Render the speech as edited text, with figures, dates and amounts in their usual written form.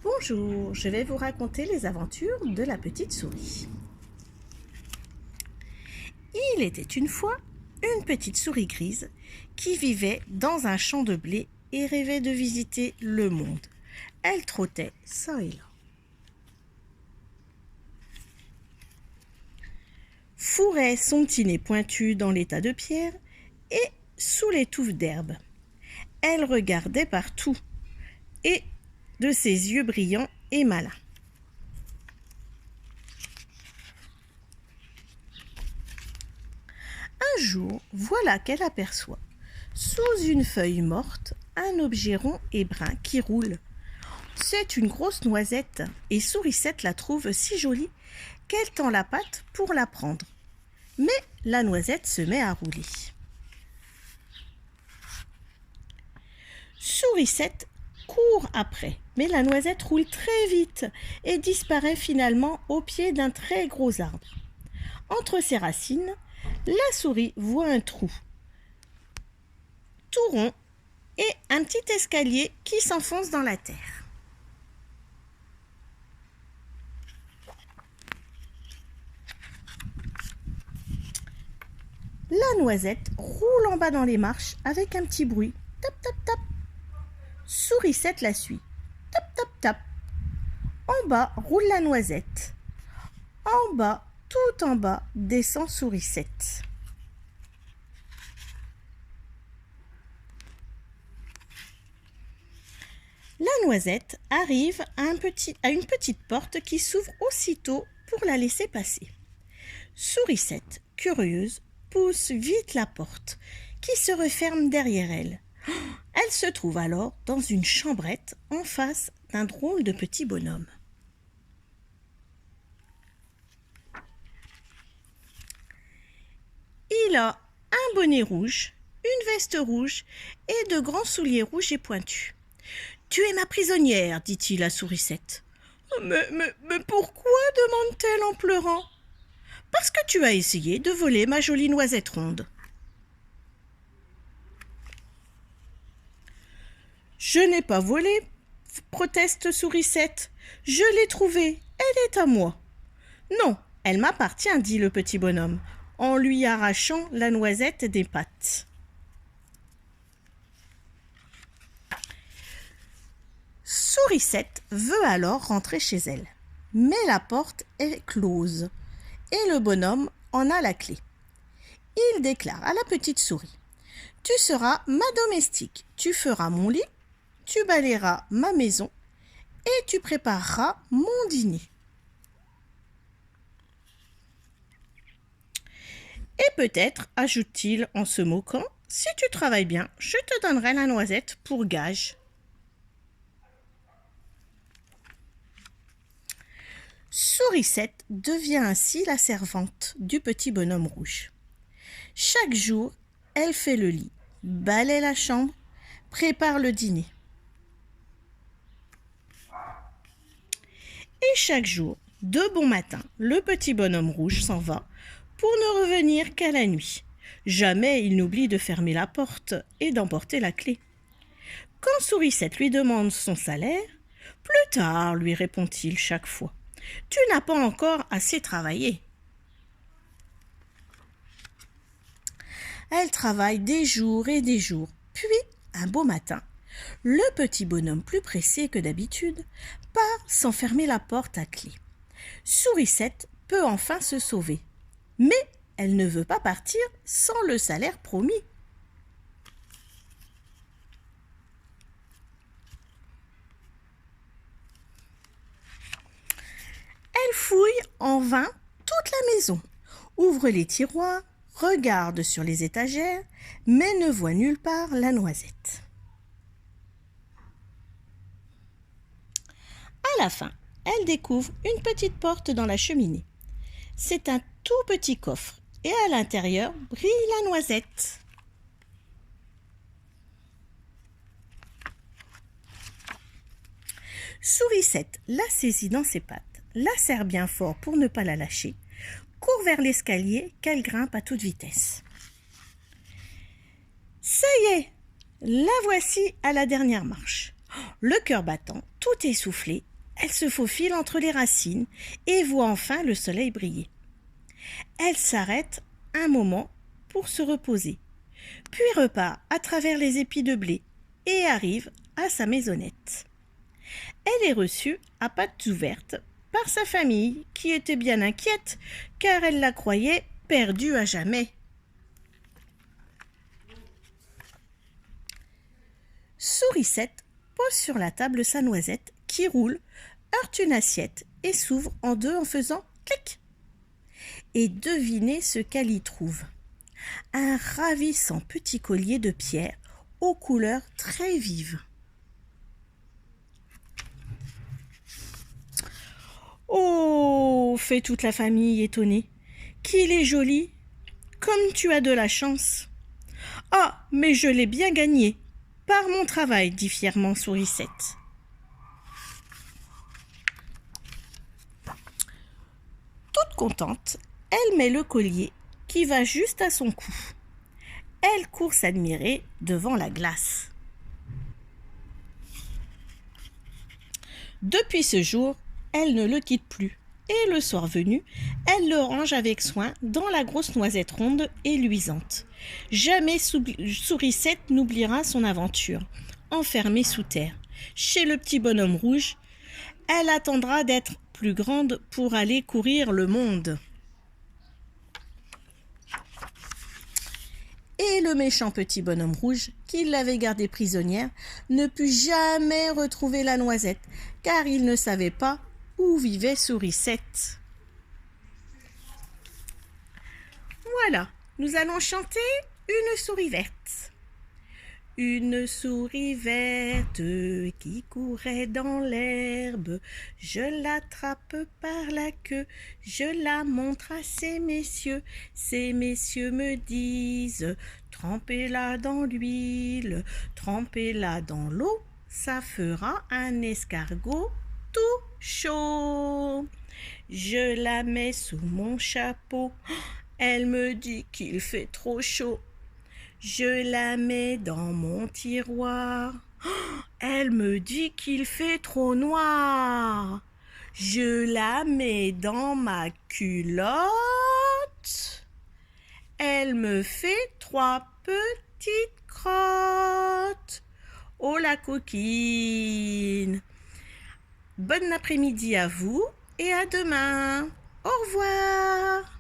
Bonjour, je vais vous raconter les aventures de la petite souris. Il était une fois une petite souris grise qui vivait dans un champ de blé et rêvait de visiter le monde. Elle trottait ça et là. Fourrait son petit nez pointu dans les tas de pierres et sous les touffes d'herbe. Elle regardait partout et de ses yeux brillants et malins. Un jour, voilà qu'elle aperçoit, sous une feuille morte, un objet rond et brun qui roule. C'est une grosse noisette et Sourisette la trouve si jolie qu'elle tend la patte pour la prendre. Mais la noisette se met à rouler. Sourisette court après, mais la noisette roule très vite et disparaît finalement au pied d'un très gros arbre. Entre ses racines, la souris voit un trou tout rond et un petit escalier qui s'enfonce dans la terre. La noisette roule en bas dans les marches avec un petit bruit. Tap, tap, tap. Sourisette la suit. Tap, tap, tap. En bas roule la noisette. En bas, tout en bas, descend Sourisette. La noisette arrive à une petite porte qui s'ouvre aussitôt pour la laisser passer. Sourisette, curieuse, pousse vite la porte qui se referme derrière elle. Elle se trouve alors dans une chambrette en face d'un drôle de petit bonhomme. Il a un bonnet rouge, une veste rouge et de grands souliers rouges et pointus. « Tu es ma prisonnière, dit-il à Sourisette. Mais pourquoi demande-t-elle en pleurant. Parce que tu as essayé de voler ma jolie noisette ronde. Je n'ai pas volé, proteste Sourisette. Je l'ai trouvée, elle est à moi. Non, elle m'appartient, dit le petit bonhomme, en lui arrachant la noisette des pattes. Sourisette veut alors rentrer chez elle, mais la porte est close et le bonhomme en a la clé. Il déclare à la petite souris : « Tu seras ma domestique, tu feras mon lit, tu balayeras ma maison et tu prépareras mon dîner. Et peut-être, ajoute-t-il en se moquant, si tu travailles bien, je te donnerai la noisette pour gage. » Sourisette devient ainsi la servante du petit bonhomme rouge. Chaque jour, elle fait le lit, balaie la chambre, prépare le dîner. Et chaque jour, de bon matin, le petit bonhomme rouge s'en va pour ne revenir qu'à la nuit. Jamais il n'oublie de fermer la porte et d'emporter la clé. Quand Sourisette lui demande son salaire, « Plus tard, lui répond-il chaque fois. Tu n'as pas encore assez travaillé. » Elle travaille des jours et des jours. Puis, un beau matin, le petit bonhomme, plus pressé que d'habitude, part sans fermer la porte à clé. Sourisette peut enfin se sauver. Mais elle ne veut pas partir sans le salaire promis. Elle fouille en vain toute la maison, ouvre les tiroirs, regarde sur les étagères, mais ne voit nulle part la noisette. À la fin, elle découvre une petite porte dans la cheminée. C'est un tout petit coffre et à l'intérieur brille la noisette. Sourisette la saisit dans ses pattes, la serre bien fort pour ne pas la lâcher, court vers l'escalier qu'elle grimpe à toute vitesse. Ça y est, la voici à la dernière marche. Le cœur battant, tout essoufflé, Elle se faufile entre les racines et voit enfin le soleil briller. Elle s'arrête un moment pour se reposer, puis repart à travers les épis de blé et arrive à sa maisonnette. Elle est reçue à pattes ouvertes par sa famille qui était bien inquiète car elle la croyait perdue à jamais. Sourisette pose sur la table sa noisette qui roule, heurte une assiette et s'ouvre en deux en faisant clic. Et devinez ce qu'elle y trouve. Un ravissant petit collier de pierre aux couleurs très vives. Oh, fait toute la famille étonnée. Qu'il est joli. Comme tu as de la chance. Ah, mais je l'ai bien gagné. Par mon travail, dit fièrement Sourisette. Toute contente, elle met le collier qui va juste à son cou. Elle court s'admirer devant la glace. Depuis ce jour, elle ne le quitte plus. Et le soir venu, elle le range avec soin dans la grosse noisette ronde et luisante. Jamais Sourisette n'oubliera son aventure. Enfermée sous terre, chez le petit bonhomme rouge, elle attendra d'être plus grande pour aller courir le monde. Et le méchant petit bonhomme rouge, qui l'avait gardée prisonnière, ne put jamais retrouver la noisette, car il ne savait pas où vivait Sourisette. Voilà, nous allons chanter une souris verte. Une souris verte qui courait dans l'herbe, je l'attrape par la queue, je la montre à ces messieurs me disent, trempez-la dans l'huile, trempez-la dans l'eau, ça fera un escargot tout chaud. Je la mets sous mon chapeau, elle me dit qu'il fait trop chaud. Je la mets dans mon tiroir, elle me dit qu'il fait trop noir. Je la mets dans ma culotte, elle me fait 3 petites crottes. Oh la coquine! Bon après-midi à vous et à demain. Au revoir.